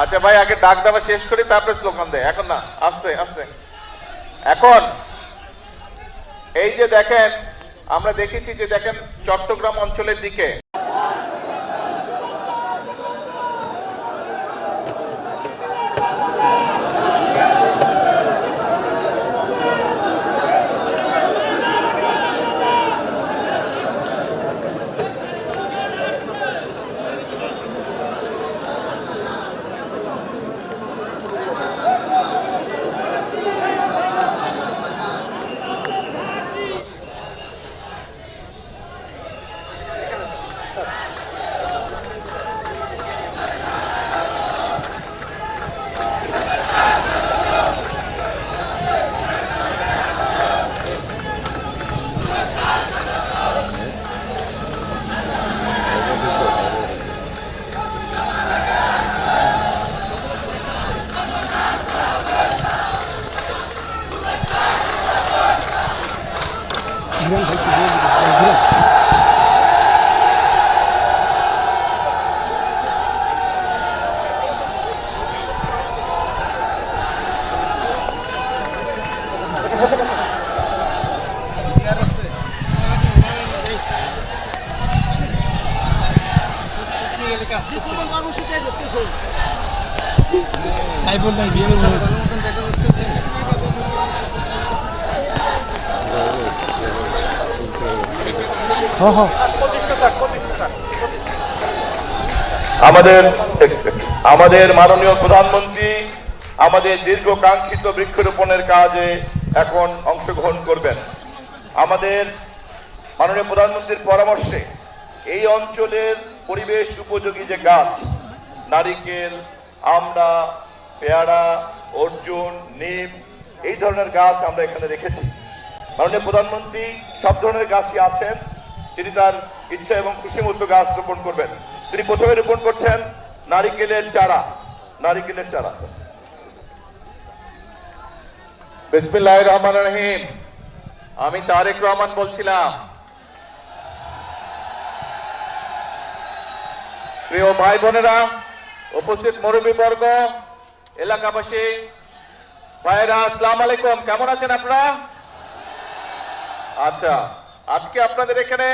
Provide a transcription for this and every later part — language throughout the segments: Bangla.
আচ্ছা ভাই, আগে ডাক দেওয়া শেষ করি, তারপরে স্লোগান দেয়। এখন না, আস্তে আস্তে। এখন এই যে দেখেন, আমরা দেখেছি যে দেখেন চট্টগ্রাম অঞ্চলের দিকে আমাদের মাননীয় প্রধানমন্ত্রী আমাদের দীর্ঘকাঙ্ক্ষিত বৃক্ষরোপণের কাজে এখন অংশগ্রহণ করবেন। আমাদের মাননীয় প্রধানমন্ত্রীর পরামর্শে এই অঞ্চলের পরিবেশ উপযোগী যে গাছ, নারিকেল, আমড়া, পেয়ারা, অর্জুন, নিম, এই ধরনের গাছ আমরা এখানে রেখেছি। মাননীয় প্রধানমন্ত্রী সব ধরনের গাছই আছেন, তিনি তার ইচ্ছা এবং খুশি মতো গাছ রোপণ করবেন। তিনি প্রথমে রোপণ করছেন নারিকেলের চারা। বিসমিল্লাহির রহমানির রহিম। আমি তারেক রহমান বলছিলাম। প্রিয় ভাই বোনেরা, উপস্থিত মুরব্বীবর্গ, এলাকাবাসী ভাইরা, আসসালামু আলাইকুম। কেমন আছেন আপনারা? আচ্ছা, আজকে আপনাদের এখানে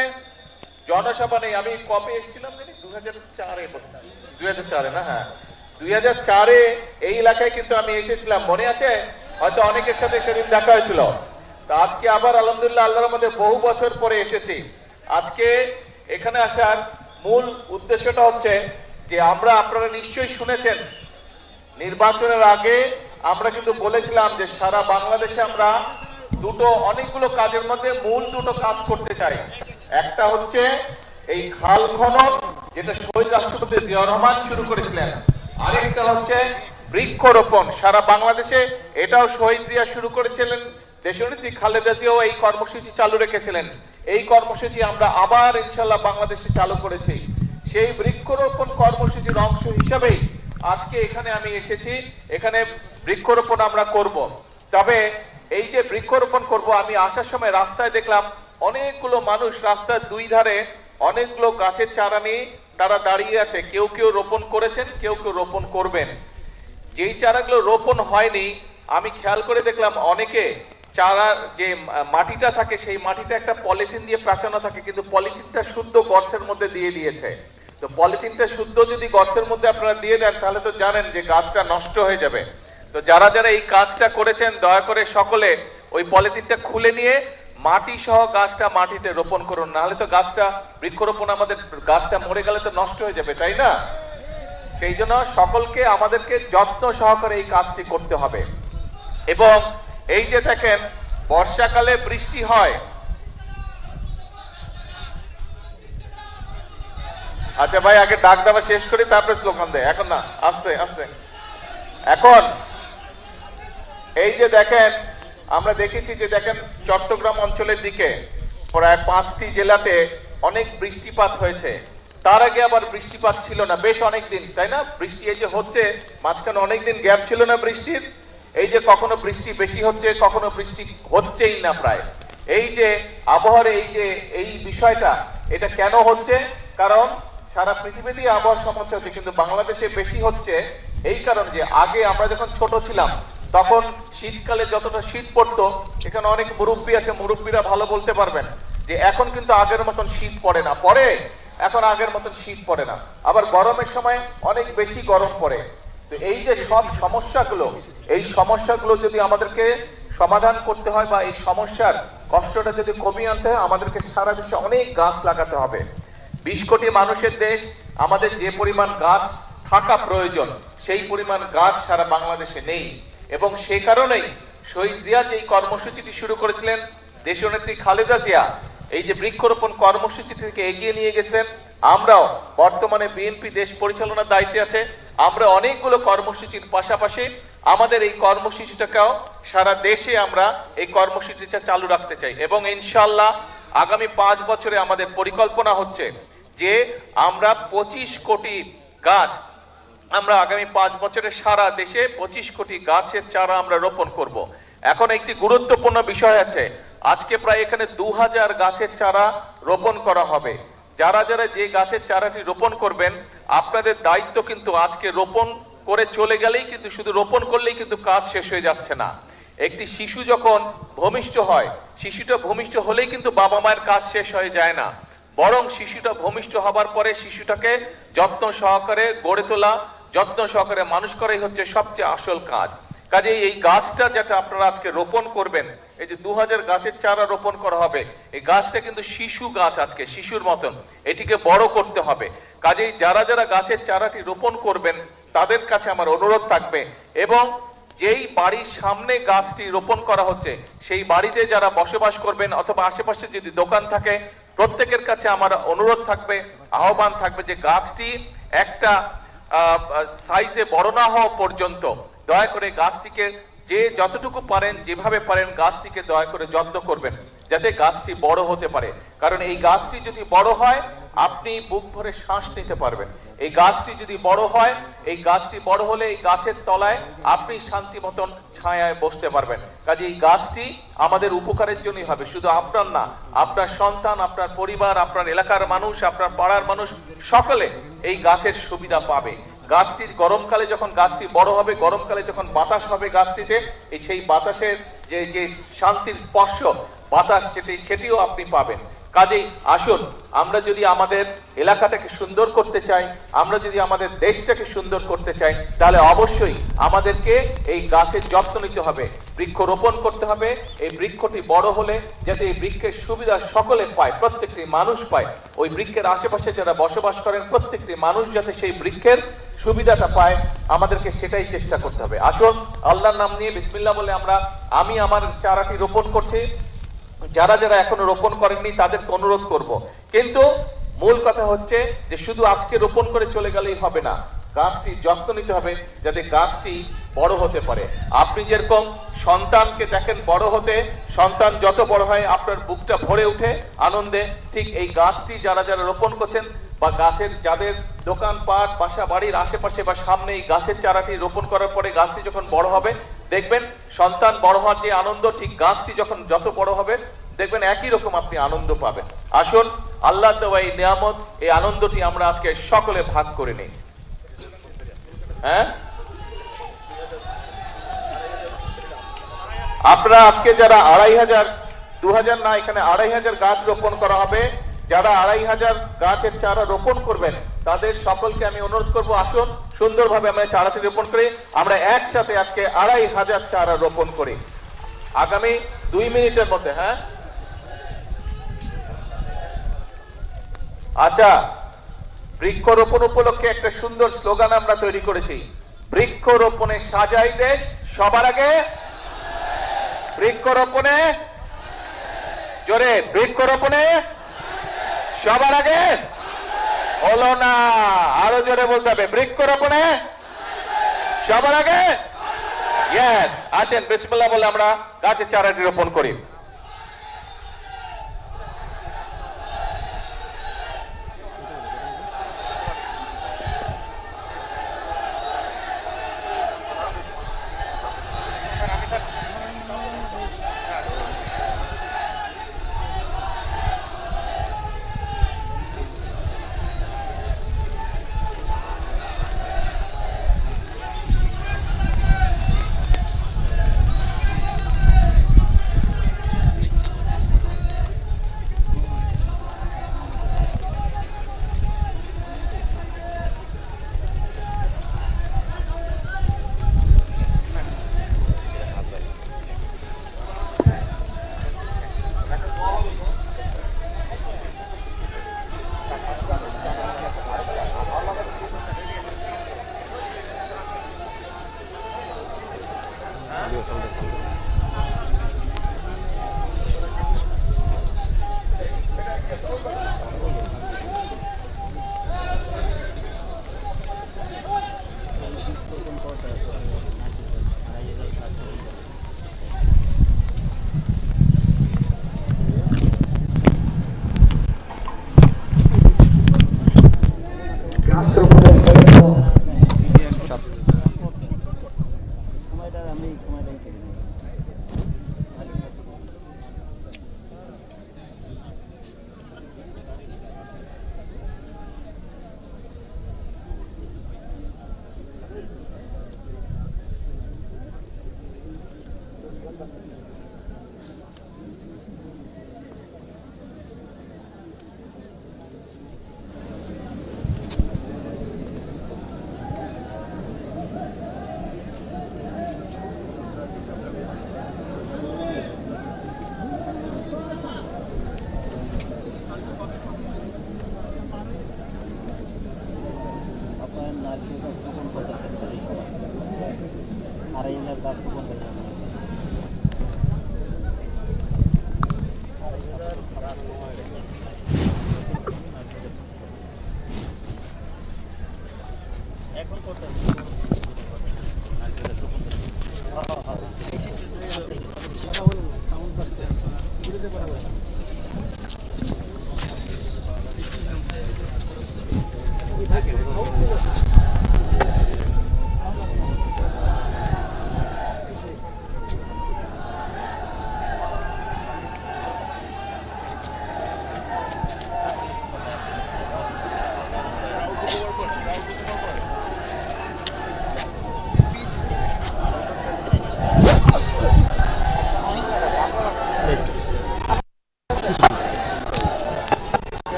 জনসভা নেই। আমি কবে এসেছিলাম জানি? 2004-এ না? হ্যাঁ, 2004-এ এই এলাকায় কিন্তু আমি এসেছিলাম, মনে আছে? হয়তো অনেকের সাথে সেদিন দেখা হয়েছিল। তা আজকে আবার আলহামদুলিল্লাহ আল্লাহর মধ্যে বহু বছর পরে এসেছি। আজকে এখানে আসার মূল উদ্দেশ্যটা হচ্ছে যে আপনারা নিশ্চয়ই শুনেছেন, নির্বাচনের আগে আমরা কিন্তু বলেছিলাম যে সারা বাংলাদেশে আমরা অনেকগুলো কাজের মধ্যে মূল দুটো কাজ করতে চাই। একটা হচ্ছে এই খাল খনন, যেটা শহীদ রাষ্ট্রপতি জিয়াউর রহমান শুরু করেছিলেন। আরেকটা হচ্ছে বৃক্ষরোপণ। সারা বাংলাদেশে এটাও শহীদ জিয়া শুরু করেছিলেন, দেশনেত্রী খালেদা জিয়াও এই কর্মসূচি চালু রেখেছিলেন। এই কর্মসূচি আমরা আবার ইনশাল্লাহ বাংলাদেশে চালু করেছি। সেই বৃক্ষরোপণ কর্মসূচির অংশ হিসাবেই আজকে এখানে আমি এসেছি। এখানে বৃক্ষরোপণ আমরা করব। তবে এই যে বৃক্ষরোপণ করব, আমি আসার সময় রাস্তায় দেখলাম অনেকগুলো মানুষ রাস্তার দুই ধারে অনেকগুলো গাছের চারা নিয়ে তারা দাঁড়িয়ে আছে। কেউ কেউ রোপণ করেছেন, কেউ কেউ রোপণ করবেন। যেই চারাগুলো রোপণ হয়নি, আমি খেয়াল করে দেখলাম অনেকে চারা যে মাটিটা থাকে সেই মাটিটা একটা পলিথিন দিয়ে প্রাচানো থাকে, কিন্তু পলিথিনটা শুদ্ধ গর্তের মধ্যে দিয়ে দিয়েছে। তো পলিথিনটা শুদ্ধ যদি গর্তের মধ্যে আপনারা দিয়ে দেন, তাহলে তো জানেন যে গাছটা নষ্ট হয়ে যাবে। তো যারা যারা এই কাজটা করেছেন, দয়া করে সকলে ওই পলিথিনটা খুলে নিয়ে মাটি সহ গাছটা মাটিতে রোপণ করুন, নাহলে তো গাছটা বৃক্ষরোপণ আমাদের গাছটা মরে গেলে তো নষ্ট হয়ে যাবে, তাই না? সেই জন্য সকলকে আমাদেরকে যত্ন সহকারে এই কাজটি করতে হবে। এবং এই যে দেখেন বর্ষাকালে বৃষ্টি হয়। আচ্ছা ভাই, আগে ডাক দেওয়া শেষ করি, তারপরে স্লোগান দেয়। এখন না, আস্তে আস্তে। এখন এই যে দেখেন, আমরা দেখেছি যে দেখেন চট্টগ্রাম অঞ্চলের দিকে প্রায় 5টি জেলাতে অনেক বৃষ্টিপাত হয়েছে। তার আগে আবার বৃষ্টিপাত ছিল না বেশ অনেকদিন, তাই না? বৃষ্টি এই যে হচ্ছে, মাঝখানে অনেকদিন গ্যাপ ছিল না বৃষ্টির। এই যে কখনো বৃষ্টি বেশি হচ্ছে, কখনো বৃষ্টি হচ্ছেই না প্রায়। এই যে আবহাওয়ার এই বিষয়টা, এটা কেন হচ্ছে? কারণ সারা পৃথিবীতেই আবহাওয়ার সমস্যা হচ্ছে, কিন্তু বাংলাদেশে বেশি হচ্ছে। এই কারণে যে আগে আমরা যখন ছোট ছিলাম তখন শীতকালে যতটা শীত পড়তো, এখানে অনেক মুরব্বী আছে, মুরব্বীরা ভালো বলতে পারবেন যে এখন কিন্তু আগের মতন শীত পড়ে না, পড়ে এখন আগের মতন শীত পড়ে না, আবার গরমের সময় অনেক বেশি গরম পড়ে। তো এই যে সব সমস্যাগুলো, এই সমস্যাগুলো যদি আমাদেরকে সমাধান করতে হয় বা এই সমস্যার কষ্টটা যদি কমিয়ে আনতে হয়, আমাদেরকে সারা দেশে অনেক গাছ লাগাতে হবে। 20 কোটি মানুষের দেশ, আমাদের যে পরিমাণ গাছ থাকা প্রয়োজন সেই পরিমাণ গাছ সারা বাংলাদেশে নেই। এবং সে কারণেই শহীদ জিয়া যে কর্মসূচিটি শুরু করেছিলেন, দেশনেত্রী খালেদা জিয়া এই যে বৃক্ষরোপণ কর্মসূচি থেকে এগিয়ে নিয়ে গেছেন, আমরাও বর্তমানে বিএনপি দেশ পরিচালনার দায়িত্বে আছে, আমরা অনেকগুলো কর্মসূচির পাশাপাশি আমাদের এই কর্মসূচিটাকেও সারা দেশে আমরা এই কর্মসূচিটা চালু রাখতে চাই। এবং ইনশাআল্লাহ আগামী 5 বছরে আমাদের পরিকল্পনা হচ্ছে যে আমরা 25 কোটি গাছ, আমরা আগামী 5 বছরে সারা দেশে 25 কোটি গাছের চারা আমরা রোপণ করব। এখন একটি গুরুত্বপূর্ণ বিষয় আছে, আজকে প্রায় এখানে 2000 গাছের চারা রোপণ করা হবে। যারা যারা যে গাছের চারাটি রোপণ করবেন, আপনাদের দায়িত্ব কিন্তু আজকে রোপণ করে চলে গেলেই কিন্তু, শুধু রোপণ করলেই কিন্তু কাজ শেষ হয়ে যাচ্ছে না। একটি শিশু যখন ভূমিষ্ঠ হয়, শিশুটা ভূমিষ্ঠ হলেই কিন্তু বাবা মায়ের কাজ শেষ হয়ে যায় না, বরং শিশুটা ভূমিষ্ঠ হবার পরে শিশুটাকে যত্ন সহকারে গড়ে তোলা, যত্ন সহকারে মানুষ করাই হচ্ছে সবচেয়ে আসল কাজ। কাজেই এই গাছটা যেটা আপনারা আজকে রোপণ করবেন, এই যে 2000 গাছের চারা রোপণ করা হবে, এই গাছটা কিন্তু শিশু গাছ, আজকে শিশুর মতন এটিকে বড় করতে হবে। কাজেই যারা যারা গাছের চারাটি রোপণ করবেন তাদের কাছে আমার অনুরোধ থাকবে, এবং যেই বাড়ির সামনে গাছটি রোপণ করা হচ্ছে সেই বাড়িতে যারা বসবাস করবেন অথবা আশেপাশে যদি দোকান থাকে, প্রত্যেকের কাছে আমার অনুরোধ থাকবে, আহ্বান থাকবে যে গাছটি একটা সাইজে বড় না হওয়া পর্যন্ত দয়া করে গাছটিকে যে যতটুকু পারেন, যেভাবে পারেন গাছটিকে দয়া করে যত্ন করবেন যাতে গাছটি বড় হতে পারে। কারণ এই গাছটি যদি বড় হয়, আপনি বুক ভরে শ্বাস নিতে পারবেন। এই গাছটি যদি বড় হয়, এই গাছটি বড় হলে এই গাছের তলায় আপনি শান্তি মতন ছায়ায় বসতে পারবেন। কাজে এই গাছটি আমাদের উপকারের জন্যই হবে, শুধু আপনার না, আপনার সন্তান, আপনার পরিবার, আপনার এলাকার মানুষ, আপনার পাড়ার মানুষ সকলে এই গাছের সুবিধা পাবে। গাছটির গরমকালে যখন গাছটি বড় হবে, গরমকালে যখন বাতাস হবে গাছটিতে, এই সেই বাতাসের যে শান্তির স্পর্শ বাতাস, সেটিও আপনি পাবেন। কাজেই আসুন, আমরা যদি আমাদের এলাকাটাকে সুন্দর করতে চাই, আমরা যদি আমাদের দেশটাকে সুন্দর করতে চাই, তাহলে অবশ্যই আমাদেরকে এই গাছের যত্ন নিতে হবে, বৃক্ষ রোপণ করতে হবে। এই বৃক্ষটি বড় হলে যাতে এই বৃক্ষের সুবিধা সকলে পায়, প্রত্যেকটি মানুষ পায়, ওই বৃক্ষের আশেপাশে যারা বসবাস করেন প্রত্যেকটি মানুষ যাতে সেই বৃক্ষের সুবিধাটা পায়, আমাদেরকে সেটাই চেষ্টা করতে হবে। আসুন আল্লাহর নাম নিয়ে বিসমিল্লাহ বলে আমি আমার চারাটি রোপণ করছি। যারা যারা এখনো রোপণ করেননি তাদেরকে অনুরোধ করব, কিন্তু মূল কথা হচ্ছে যে শুধু আজকে রোপণ করে চলে গেলেই হবে না, গাছটি যত্ন নিতে হবে যাতে গাছটি বড় হতে পারে। আপনি যেরকম সন্তানকে দেখেন বড় হতে, সন্তান যত বড় হয় আপনার বুকটা ভরে ওঠে আনন্দে, ঠিক এই গাছটি যারা যারা রোপণ করছেন বা গাছের যাদের দোকানপাট, বাসা বাড়ির আশেপাশে বা সামনে এই গাছের চারাটি রোপণ করার পরে গাছটি যখন বড় হবে, দেখবেন সন্তান বড় হওয়ার যে আনন্দ, ঠিক গাছটি যখন যত বড় হবে দেখবেন একই রকম আপনি আনন্দ পাবেন। আসুন আল্লাহর দেওয়া এই নিয়ামত, এই আনন্দটি আমরা আজকে সকলে ভাগ করে নিই। হ্যাঁ, আপনারা আজকে যারা 2500, 2000 না, এখানে 2500 গাছ রোপণ করা হবে, যারা 2500 গাছের চারা রোপণ করবেন তাদের সকলকে আমি অনুরোধ করব, আসুন সুন্দরভাবে আমরা চারাটি রোপণ করি, আমরা একসাথে আজকে 2500 চারা রোপণ করি আগামী 2 মিনিটের মধ্যে। হ্যাঁ, আচ্ছা, বৃক্ষরোপণ উপলক্ষে একটা সুন্দর স্লোগান আমরা তৈরি করেছি, বৃক্ষরোপণে সাজাই দেশ সবার আগে, বৃক্ষরোপণে, জোরে, বৃক্ষরোপণে সবার আগে। হলো না, আরো জোরে বলতে হবে, বৃক্ষরোপণে সবার আগে। ইয়েস, আসেন বিসমিল্লাহ বলে আমরা গাছের চারাটি রোপণ করি।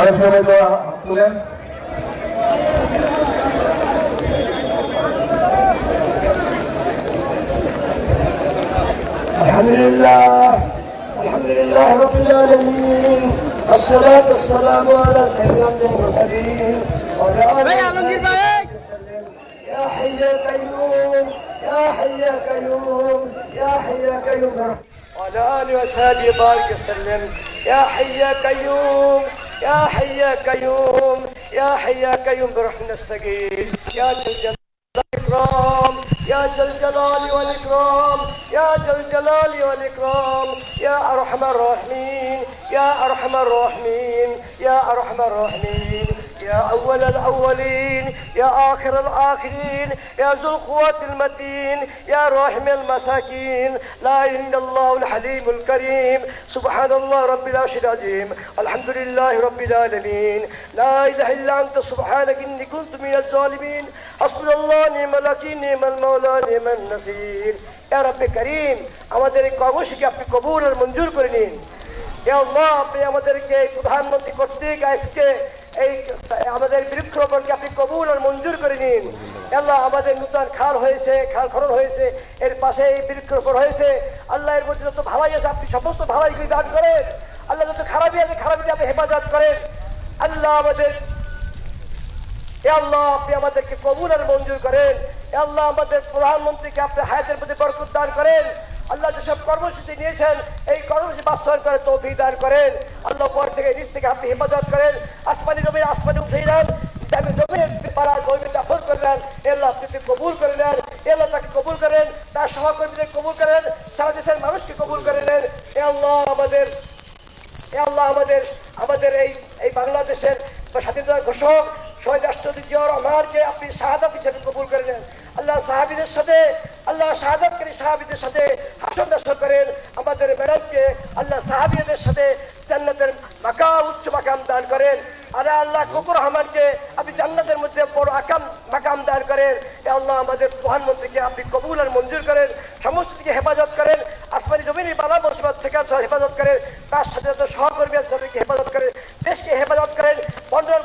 আরো সবাই দোয়া তুলেন। আলহামদুলিল্লাহ আলহামদুলিল্লাহ রাব্বিল আলামিন আসসালাতু ওয়াসসালামু আলা সাইয়্যিদিল মুরসালিন ওয়া আলা আলিহি يا حي يا قيوم يا حي يا قيوم يا حي يا قيوم وعلى آله وصحبه بارك وسلم يا حي يا قيوم يا حي يا قيوم يا حي يا قيوم برحمة السقيم يا ذا الجلال والإكرام يا ذا الجلال والإكرام يا ذا الجلال والإكرام يا أرحم الراحمين يا أرحم الراحمين يا أرحم الراحمين يا أول الأولين يا آخر الآخرين يا ذو القوة المتين يا راحم المساكين لا إله إلا الله الحليم الكريم سبحان الله رب العرش العظيم الحمد لله رب العالمين لا إله إلا أنت سبحانك إني كنت من الظالمين حسبنا الله نعم الوكيل نعم المولى نعم النصير يا رب كريم আমাদের এই কর্মসূচি আপনি কবুল আর মঞ্জুর করে নিন। ইয়া আল্লাহ আপনি আমাদেরকে প্রধানমন্ত্রী কর্তৃক আজকে এই আমাদের বৃক্ষরোপণকে আপনি কবুল আর মঞ্জুর করে নিন। আল্লাহ আমাদের নতুন খাল হয়েছে, খাল খনন হয়েছে, এর পাশে এই বৃক্ষরোপণ হয়েছে। আল্লাহ এর মধ্যে যত ভালাই আছে আপনি সমস্ত ভালাইগুলি দান করেন। আল্লাহ যত খারাপই আছে খারাপই আপনি হেফাজত করেন। আল্লাহ আমাদের আল্লাহ আপনি আমাদেরকে কবুল আর মঞ্জুর করেন। আল্লাহ আমাদের প্রধানমন্ত্রীকে আপনি হায়াতের প্রতি বরকত দান করেন। আল্লাহ যেসব কর্মসূচি নিয়েছেন এই কর্মসূচি বাস্তবায়ন করে তৌফিক দান করেন। আল্লাহ পর থেকে নিচ থেকে আপনি হেফাজত করেন। আসমানি জমিন আসমানি উঠে দেন, জমিনের পাড়া জমিন দাফন করে নেন। আল্লাহ আপনি কবুল করে নেন। আল্লাহ তাকে কবুল করেন, তার সহকর্মীদের কবুল করেন, সারা দেশের মানুষকে কবুল করে নেন। আল্লাহ আমাদের আমাদের এই বাংলাদেশের স্বাধীনতার ঘোষক শহীদ রাষ্ট্রপতি জিয়াউর রহমানকে আপনি শাহাদাত হিসেবে কবুল করে নেন। আল্লাহ সাহাবীদের সাথে আল্লাহ শাহাদাতকারী সাহাবীদের সাথে হাসর নাসর করেন। আমাদের ম্যাডামকে আল্লাহ সাহাবীদের সাথে জান্নাতের মাকাম উচ্চ মাকাম দান করেন। আর আল্লাহ কুকুর রহমানকে আপনি জান্নাতের মধ্যে বড় মাকাম দান করেন। আল্লাহ আমাদের প্রধানমন্ত্রীকে আপনি কবুল আর মঞ্জুর করেন, সমস্ত দিকে হেফাজত করেন, আসমানি জমিনে বালা মুসিবত থেকে হেফাজত করেন, তার সাথে সহকর্মী তাদেরকে হেফাজত করেন, দেশকে হেফাজত করেন, বন্ধন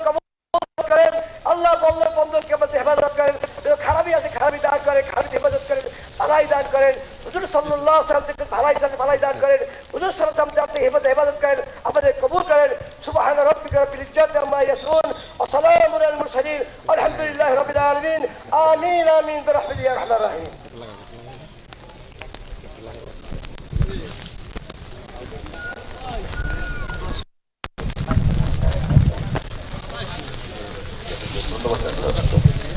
করেন। আল্লাহ বন্ধনকে আমাদের হেফাজত করেন, খারাপই আছে খারাপি দান করেন, খারাপি হেফাজত করেন, ভালাই দান করেন। হুজুর সাল্লাল্লাহু আলাইহি ওয়াসাল্লাম থেকে ভালাই দান করেন। হুজুর সাল্লাল্লাহু আলাইহি ওয়াসাল্লাম থেকে হেফাজত করেন, আমাদের কবুল করেন। সুবহান রাব্বিকা রাব্বিল ইজ্জাতি আম্মা ইয়াসিফুন ওয়া সালামুন আলাল মুরসালিন আলহামদুলিল্লাহি রাব্বিল আলামিন আমিন আমিন বিরহমাতিকা ইয়া আরহামার রাহিম।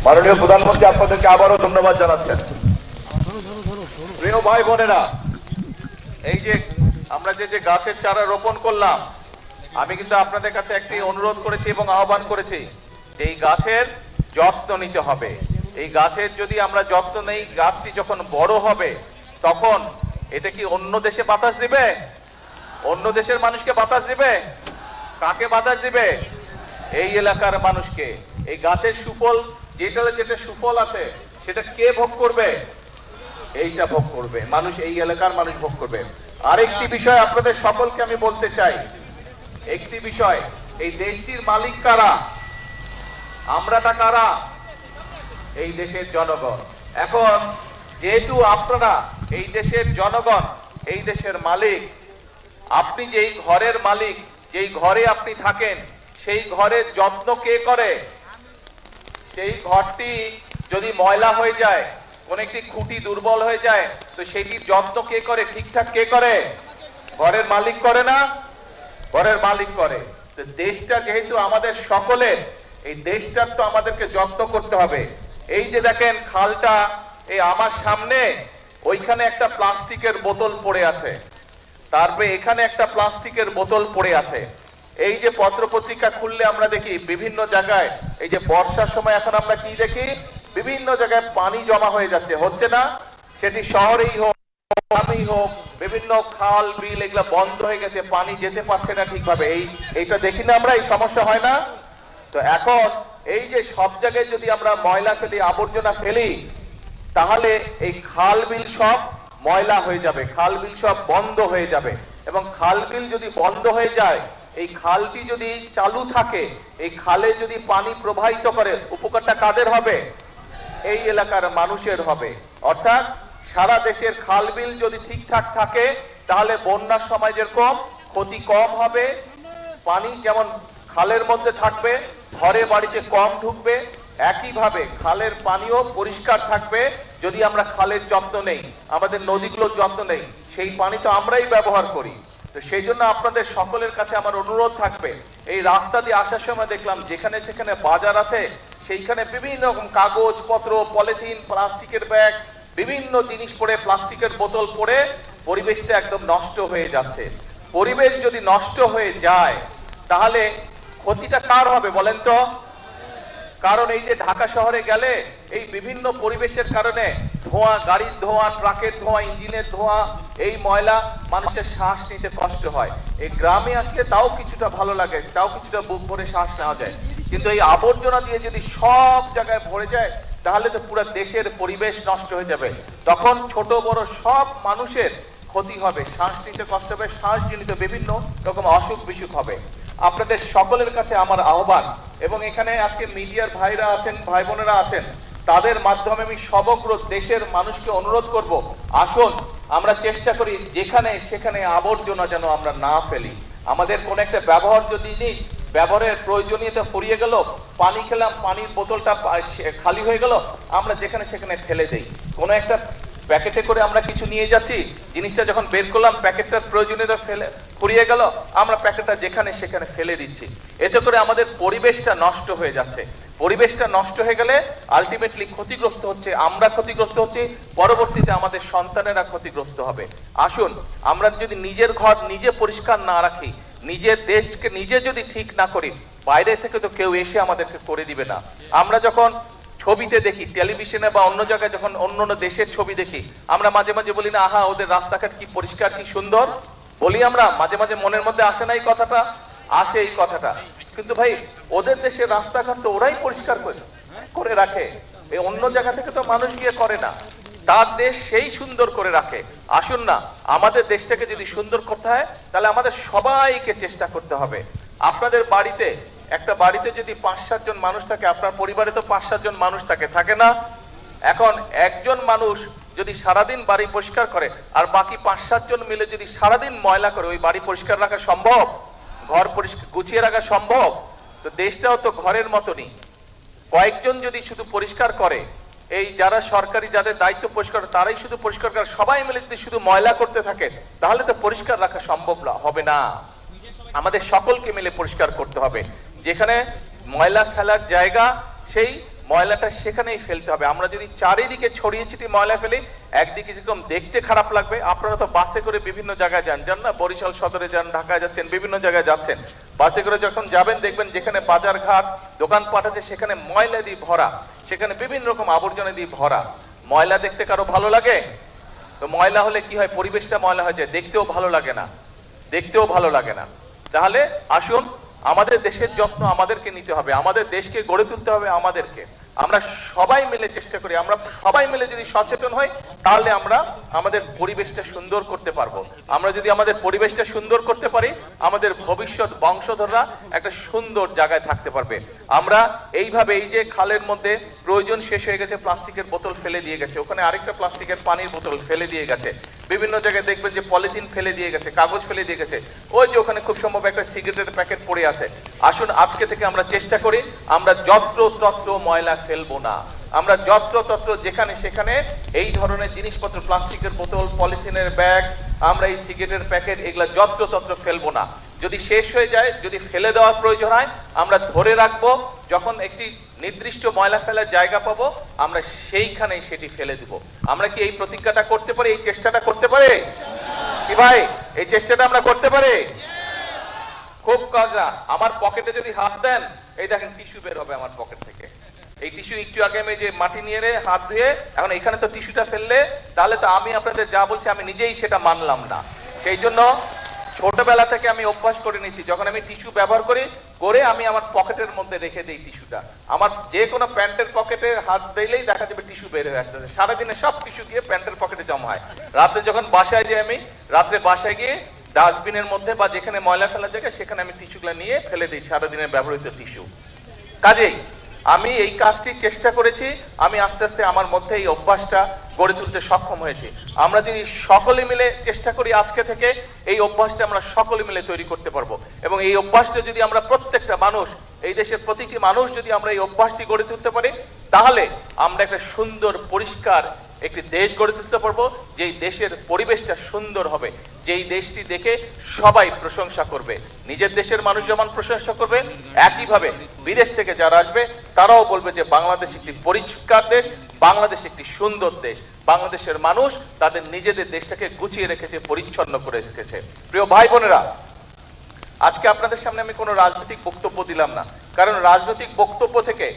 মাননীয় প্রধানমন্ত্রী আপনাদেরকে আবারও ধন্যবাদ জানাচ্ছেন। প্রিয় ভাই বোনেরা, এই যে আমরা যে গাছের চারা রোপণ করলাম, আমি কিন্তু আপনাদের কাছে একটি অনুরোধ করেছি এবং আহ্বান করেছি যে এই গাছের যত্ন নিতে হবে। এই গাছের যদি আমরা যত্ন নেই, গাছটি যখন বড় হবে তখন এটা কি অন্য দেশে বাতাস দিবে? অন্য দেশের মানুষকে বাতাস দিবে? কাকে বাতাস দিবে? এই এলাকার মানুষকে। এই গাছের সুফল যেটা সুফল আছে সেটা কে ভোগ করবে? এইটা ভোগ করবে মানুষ, এই এলাকার মানুষ ভোগ করবে। আরেকটি বিষয় আপনাদের সকলকে আমি বলতে চাই, একটি বিষয়, এই দেশটির মালিক কারা? আমরাটা কারা? এই দেশের জনগণ। এখন যেহেতু আপনারা এই দেশের জনগণ, এই দেশের মালিক, আপনি যেই ঘরের মালিক, যেই ঘরে আপনি থাকেন, সেই ঘরের যত্ন কে করে? সেই ঘরটি যদি ময়লা হয়ে যায়, কোন একটি খুঁটি দুর্বল হয়ে যায়, তো সেইটির যত্ন কে করে? ঠিকঠাক কে করে? ঘরের মালিক করে না? ঘরের মালিক করে। তো দেশটা যেহেতু আমাদের সকলের, এই দেশটার তো আমাদেরকে যত্ন করতে হবে। এই যে দেখেন খালটা, এই আমার সামনে ওইখানে একটা প্লাস্টিকের বোতল পড়ে আছে, তারপরে এখানে একটা প্লাস্টিকের বোতল পড়ে আছে। এই যে পত্রপত্রিকা খুললে আমরা দেখি বিভিন্ন জায়গায়, এই যে বর্ষার সময় এখন আমরা কি দেখি, বিভিন্ন জায়গায় পানি জমা হয়ে যাচ্ছে, হচ্ছে না? সেটি শহরেই হোক, গ্রামেই হোক, বিভিন্ন খাল বিল এগুলা বন্ধ হয়ে গেছে, পানি যেতে পারছে না ঠিকভাবে। এইটা দেখি না আমরা, এই সমস্যা হয় না? তো এখন এই যে সব জায়গায় যদি আমরা ময়লা ফেলি, আবর্জনা ফেলি, তাহলে এই খাল বিল সব ময়লা হয়ে যাবে, খাল বিল সব বন্ধ হয়ে যাবে। এবং খাল বিল যদি বন্ধ হয়ে যায় এই খালটি যদি চালু থাকে, এই খালে যদি পানি প্রবাহিত করে, উপকারটা কাদের হবে? এই এলাকার মানুষের হবে। অর্থাৎ সারা দেশের খাল বিল যদি ঠিকঠাক থাকে তাহলে বন্যার সময় যেরকম ক্ষতি কম হবে, পানি যেমন খালের মধ্যে থাকবে, ঘরে বাড়িতে কম ঢুকবে, একইভাবে খালের পানিও পরিষ্কার থাকবে। যদি আমরা খালের যত্ন নেই, আমাদের নদীগুলোর যত্ন নেই, সেই পানি তো আমরাই ব্যবহার করি। তো সেই জন্য আপনাদের সকলের কাছে আমার অনুরোধ থাকবে, এই রাস্তা দিয়ে আসার সময় দেখলাম যেখানে যেখানে বাজার আছে সেইখানে বিভিন্ন রকম কাগজ পত্র, পলিথিন, প্লাস্টিকের ব্যাগ, বিভিন্ন জিনিস পড়ে, প্লাস্টিকের বোতল পড়ে পরিবেশটা একদম নষ্ট হয়ে যাচ্ছে। পরিবেশ যদি নষ্ট হয়ে যায় তাহলে ক্ষতিটা কার হবে বলেন তো? কারণ এই যে ঢাকা শহরে গেলে এই বিভিন্ন পরিবেশের কারণে ধোঁয়া, গাড়ির ধোঁয়া, ট্রাকের ধোঁয়া, ইঞ্জিনের ধোঁয়া, এই ময়লা মানুষের শ্বাস নিতে কষ্ট হয়। এই গ্রামে আসলে তাও কিছুটা ভালো লাগে, তাও কিছুটা বুক ভরে শ্বাস নেওয়া যায়। কিন্তু এই আবর্জনা দিয়ে যদি সব জায়গায় ভরে যায় তাহলে তো পুরো দেশের পরিবেশ নষ্ট হয়ে যাবে। তখন ছোট বড় সব মানুষের ক্ষতি হবে, শ্বাস নিতে কষ্ট হবে, শ্বাসজনিত বিভিন্ন রকম অসুখ বিসুখ হবে। আপনাদের সকলের কাছে আমার আহ্বান, এবং এখানে আজকে মিডিয়ার ভাইরা আছেন, ভাই বোনেরা আছেন, তাদের মাধ্যমে আমি সমগ্র দেশের মানুষকে অনুরোধ করব, আসুন আমরা চেষ্টা করি যেখানে সেখানে আবর্জনা যেন আমরা না ফেলি। আমাদের কোন একটা ব্যবহার্য জিনিস, ব্যবহারের প্রয়োজনীয়তা ফুরিয়ে গেল, পানি খেলাম, পানির বোতলটা খালি হয়ে গেল, আমরা যেখানে সেখানে ফেলে দেই। কোনো একটা প্যাকেটে করে আমরা কিছু নিয়ে যাচ্ছি, জিনিসটা যখন বের করলাম প্যাকেটটার প্রয়োজনীয়তা ফুরিয়ে গেল, আমরা প্যাকেটটা যেখানে সেখানে ফেলে দিচ্ছি। এতে করে আমাদের পরিবেশটা নষ্ট হয়ে যাচ্ছে। পরিবেশটা নষ্ট হয়ে গেলে আলটিমেটলি ক্ষতিগ্রস্ত হচ্ছে আমরা, ক্ষতিগ্রস্ত হচ্ছি, পরবর্তীতে আমাদের সন্তানেরা ক্ষতিগ্রস্ত হবে। আসুন আমরা যদি নিজের ঘর নিজে পরিষ্কার না রাখি, নিজের দেশকে নিজে যদি ঠিক না করি, বাইরে থেকে তো কেউ এসে আমাদেরকে করে দিবে না। আমরা যখন ছবিতে দেখি, টেলিভিশনে বা অন্য জায়গায় যখন অন্য অন্য দেশের ছবি দেখি, আমরা মাঝে মাঝে বলি না, আহা ওদের রাস্তাঘাট কি পরিষ্কার, কি সুন্দর, বলি আমরা মাঝে মাঝে, মনের মধ্যে আসে না এই কথাটা? আসে এই কথাটা। কিন্তু ভাই ওদের দেশের রাস্তাঘাট তো ওরাই পরিষ্কার করে রাখে, এই অন্য জায়গা থেকে তো মানুষ গিয়ে করে না, তার দেশ সেই সুন্দর করে রাখে। আসুন না আমাদের দেশটাকে যদি সুন্দর করতে হয় তাহলে আমাদের সবাইকে চেষ্টা করতে হবে। আপনাদের বাড়িতে, একটা বাড়িতে যদি 5-7 জন মানুষ থাকে, আপনার পরিবারে তো 5-7 জন মানুষ থাকে না? এখন একজন মানুষ যদি সারাদিন বাড়ি পরিষ্কার করে আর বাকি 5-7 জন মিলে যদি সারাদিন ময়লা করে, ওই বাড়ি পরিষ্কার রাখা সম্ভব? ঘর পরিষ্কার গুছিয়ে রাখা সম্ভব? তো দেশটাও তো ঘরের মতনই। কয়েকজন যদি শুধু পরিষ্কার করে, এই যারা সরকারি যাদের দায়িত্ব পরিষ্কার, তারাই শুধু পরিষ্কার করে, সবাই মিলে যদি শুধু ময়লা করতে থাকে তাহলে তো পরিষ্কার রাখা সম্ভব হবে না। আমাদের সকলকে মিলে পরিষ্কার করতে হবে। যেখানে ময়লা ফেলার জায়গা, সেই ময়লাটা সেখানেই ফেলতে হবে। আমরা যদি চারিদিকে ছড়িয়ে ছিটিয়ে ময়লা ফেলি, একদিকে যেরকম দেখতে খারাপ লাগবে, আপনারা তো বাসে করে বিভিন্ন জায়গায় যান না, বরিশাল সদরে যান, ঢাকায় যাচ্ছেন, বিভিন্ন জায়গায় যাচ্ছেন, বাসে করে যখন যাবেন দেখবেন যেখানে বাজার ঘাট, দোকানপাট আছে সেখানে ময়লা দিয়ে ভরা, সেখানে বিভিন্ন রকম আবর্জনা দিয়ে ভরা। ময়লা দেখতে কারো ভালো লাগে? তো ময়লা হলে কি হয়, পরিবেশটা ময়লা হয়ে যায়, দেখতেও ভালো লাগে না, দেখতেও ভালো লাগে না। তাহলে আসুন আমাদের দেশের যত্ন আমাদেরকে নিতে হবে, আমাদের দেশকে গড়ে তুলতে হবে আমাদেরকে। আমরা সবাই মিলে চেষ্টা করি, আমরা সবাই মিলে যদি সচেতন হই তাহলে আমরা আমাদের পরিবেশটা সুন্দর করতে পারবো। আমরা যদি আমাদের পরিবেশটা সুন্দর করতে পারি, আমাদের ভবিষ্যৎ বংশধররা একটা সুন্দর জায়গায় থাকতে পারবে। আমরা এইভাবে, এই যে খালের মধ্যে প্রয়োজন শেষ হয়ে গেছে, প্লাস্টিকের বোতল ফেলে দিয়ে গেছে, ওখানে আরেকটা প্লাস্টিকের পানির বোতল ফেলে দিয়ে গেছে, বিভিন্ন জায়গায় দেখবেন যে পলিথিন ফেলে দিয়ে গেছে, কাগজ ফেলে দিয়ে গেছে, ওই যে ওখানে খুব সম্ভব একটা সিগারেটের প্যাকেট পড়ে আছে। আসুন আজকে থেকে আমরা চেষ্টা করি আমরা যত্র তত্র ময়লা ফেলবো না। আমরা যত্র তত্র যেখানে সেখানে এই ধরনের জিনিসপত্র, প্লাস্টিকের বোতল, পলিথিনের ব্যাগ, আমরা এই সিগারেটের প্যাকেট, এগুলা যত্র তত্র ফেলবো না। যদি শেষ হয়ে যায়, যদি ফেলে দেওয়ার প্রয়োজন হয়, আমরা ধরে রাখবো, যখন একটি নির্দিষ্ট ময়লা ফেলার জায়গা পাবো আমরা সেইখানেই সেটি ফেলে দিব। আমরা কি এই প্রতিজ্ঞাটা করতে পারি, এই চেষ্টাটা করতে পারি কি ভাই? এই চেষ্টাটা আমরা করতে পারি? খুব কাজা। আমার পকেটে যদি হাত দেন, এই দেখেন টিস্যু বের হবে আমার পকেট থেকে। এই টিস্যু একটু আগে আমি যে মাটি নিয়ে হাত ধুয়ে, এখন এখানে তো টিস্যুটা ফেললে তাহলে তো আমি আপনাদের যা বলছি আমি নিজেই সেটা মানলাম না। সেই জন্য ছোটবেলা থেকে আমি অভ্যাস করে নিচ্ছি, যখন আমি টিস্যু ব্যবহার করি করে আমি আমার পকেটের মধ্যে রেখে দিই টিস্যুটা। আমার যে কোনো প্যান্টের পকেটে হাত দিলেই দেখা যাবে টিস্যু বের হয়ে আসতেছে। সারাদিনে সব টিস্যু গিয়ে প্যান্টের পকেটে জমা হয়। রাতে যখন বাসায় যাই, আমি রাত্রে বাসায় গিয়ে ডাস্টবিনের মধ্যে বা যেখানে ময়লা ফেলার জায়গায় সেখানে আমি টিস্যুগুলো নিয়ে ফেলে দিই, সারাদিনের ব্যবহৃত টিস্যু। কাজেই আমি এই কাজটি চেষ্টা করেছি, আমি আস্তে আস্তে আমার মধ্যে এই অভ্যাসটা গড়ে তুলতে সক্ষম হয়েছি। আমরা যদি সকলে মিলে চেষ্টা করি আজকে থেকে, এই অভ্যাসটা আমরা সকলে মিলে তৈরি করতে পারবো। এবং এই অভ্যাসটা যদি আমরা প্রত্যেকটা মানুষ, এই দেশের প্রতিটি মানুষ যদি আমরা এই অভ্যাসটি গড়ে তুলতে পারি, তাহলে আমরা একটা সুন্দর পরিষ্কার একটি দেশ গড়ে তুলতে পারবো, যেই দেশের পরিবেশটা সুন্দর হবে, যেই দেশটি দেখে সবাই প্রশংসা করবে। নিজের দেশের মানুষ যেমন প্রশংসা করবে, একইভাবে বিদেশ থেকে যারা আসবে তারাও বলবে যে বাংলাদেশ একটি পরিষ্কার দেশ, বাংলাদেশ একটি সুন্দর দেশ, বাংলাদেশের মানুষ তাদের নিজেদের দেশটাকে গুছিয়ে রেখেছে, পরিচ্ছন্ন করে রেখেছে। প্রিয় ভাই বোনেরা, আজকে আপনাদের সামনে আমি কোনো রাজনৈতিক বক্তব্য দিলাম না, কারণ রাজনৈতিক বক্তব্য থেকে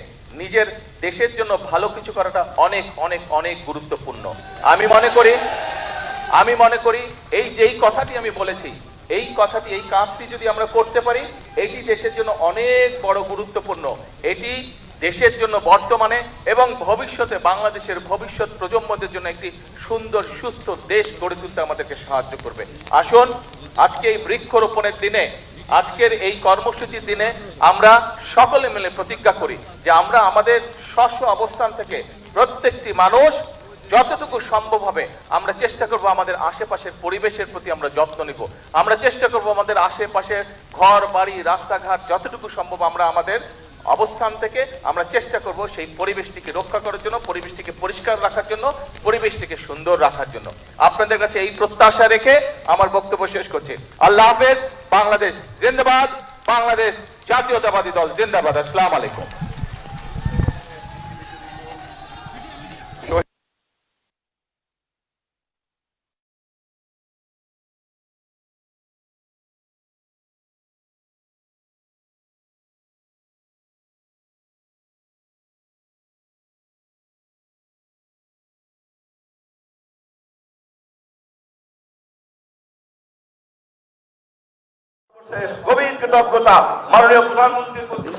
নিজের দেশের জন্য ভালো কিছু করাটা অনেক অনেক অনেক গুরুত্বপূর্ণ। আমি মনে করি এই যেই কথাটি আমি বলেছি, এই কথাটি, এই কাজটি যদি আমরা করতে পারি, এটি দেশের জন্য অনেক বড় গুরুত্বপূর্ণ। এটি দেশের জন্য বর্তমানে এবং ভবিষ্যতে বাংলাদেশের ভবিষ্যৎ প্রজন্মদের জন্য একটি সুন্দর সুস্থ দেশ গড়ে তুলতে আমাদেরকে সাহায্য করবে। আসুন আজকে এই বৃক্ষরোপণের দিনে, আজকের এই কর্মসূচির দিনে আমরা সকলে মিলে প্রতিজ্ঞা করি যে আমরা আমাদের স্ব অবস্থান থেকে প্রত্যেকটি মানুষ যতটুকু সম্ভব হবে আমরা চেষ্টা করব আমাদের আশেপাশের পরিবেশের প্রতি আমরা যত্ন নিব। আমরা চেষ্টা করব আমাদের আশেপাশের ঘর বাড়ি রাস্তাঘাট যতটুকু সম্ভব আমরা আমাদের অবস্থান থেকে আমরা চেষ্টা করব সেই পরিবেশটিকে রক্ষা করার জন্য, পরিবেশটিকে পরিষ্কার রাখার জন্য, পরিবেশটিকে সুন্দর রাখার জন্য। আপনাদের কাছে এই প্রত্যাশা রেখে আমার বক্তব্য শেষ করছি। আল্লাহ হাফেজ। বাংলাদেশ জিন্দাবাদ, বাংলাদেশ জাতীয়তাবাদী দল জিন্দাবাদ। আসসালামু আলাইকুম। গভীর কৃতজ্ঞতা মাননীয় প্রধানমন্ত্রীর প্রতি।